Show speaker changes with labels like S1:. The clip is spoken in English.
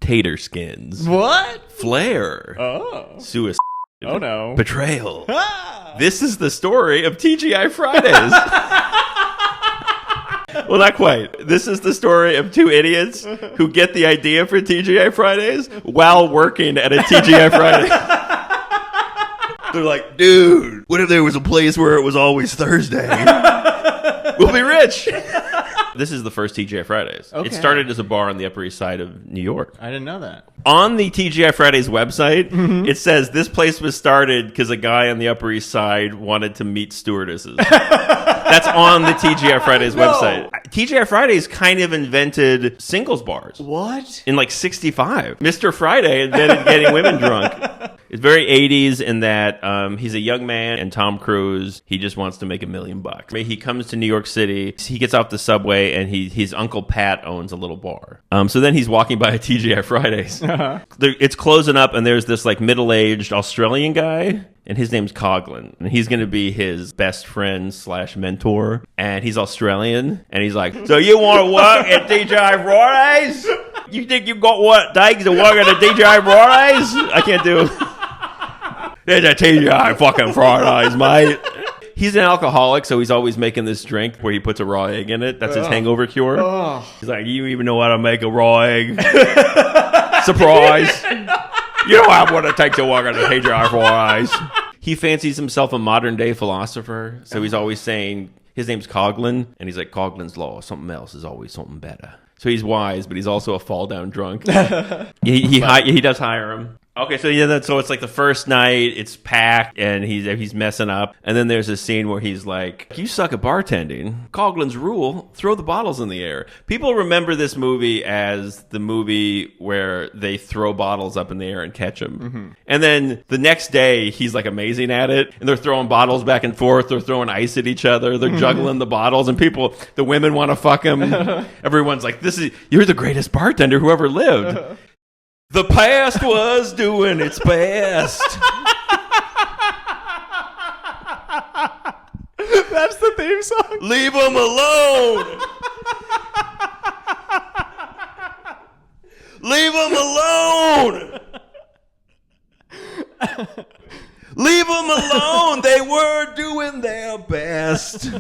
S1: Tater skins.
S2: What?
S1: Flair.
S2: Oh.
S1: Suicide.
S2: Oh, no.
S1: Betrayal. This is the story of TGI Fridays. Well, not quite. This is the story of two idiots who get the idea for TGI Fridays while working at a TGI Friday. They're like, dude, what if there was a place where it was always Thursday? We'll be rich. This is the first TGI Fridays.
S2: Okay.
S1: It started as a bar on the Upper East Side of New York.
S2: I didn't know that.
S1: On the TGI Fridays website, it says this place was started because a guy on the Upper East Side wanted to meet stewardesses. That's on the TGI Fridays website. TGI Fridays kind of invented singles bars.
S2: What?
S1: In like 65. Mr. Friday invented getting women drunk. It's very 80s in that he's a young man, and Tom Cruise, he just wants to make $1 million. He comes to New York City, he gets off the subway, and his Uncle Pat owns a little bar. So then he's walking by a TGI Fridays. It's closing up, and there's this like middle-aged Australian guy, and his name's Coughlin, and he's going to be his best friend / mentor, and he's Australian, and he's like, so you want to work at TGI Fridays? You think you got what it takes to work at a TGI Fridays? I can't do There's a TGI fucking Fridays, mate. He's an alcoholic, so he's always making this drink where he puts a raw egg in it. That's his hangover cure. He's like, you even know how to make a raw egg? Surprise. You don't have what it takes to work at a TGI Fridays. He fancies himself a modern-day philosopher, so he's always saying, his name's Coughlin, and he's like, Coughlin's law, something else is always something better. So he's wise, but he's also a fall-down drunk. He does hire him. Okay, so so it's like the first night, it's packed, and he's messing up. And then there's a scene where he's like, you suck at bartending. Coughlin's rule, throw the bottles in the air. People remember this movie as the movie where they throw bottles up in the air and catch them. Mm-hmm. And then the next day, he's like amazing at it, and they're throwing bottles back and forth, they're throwing ice at each other, they're juggling the bottles, and the women want to fuck him. Everyone's like, you're the greatest bartender who ever lived. The past was doing its best.
S2: That's the theme song.
S1: Leave him alone. Leave him alone. Leave them alone. They were doing their best.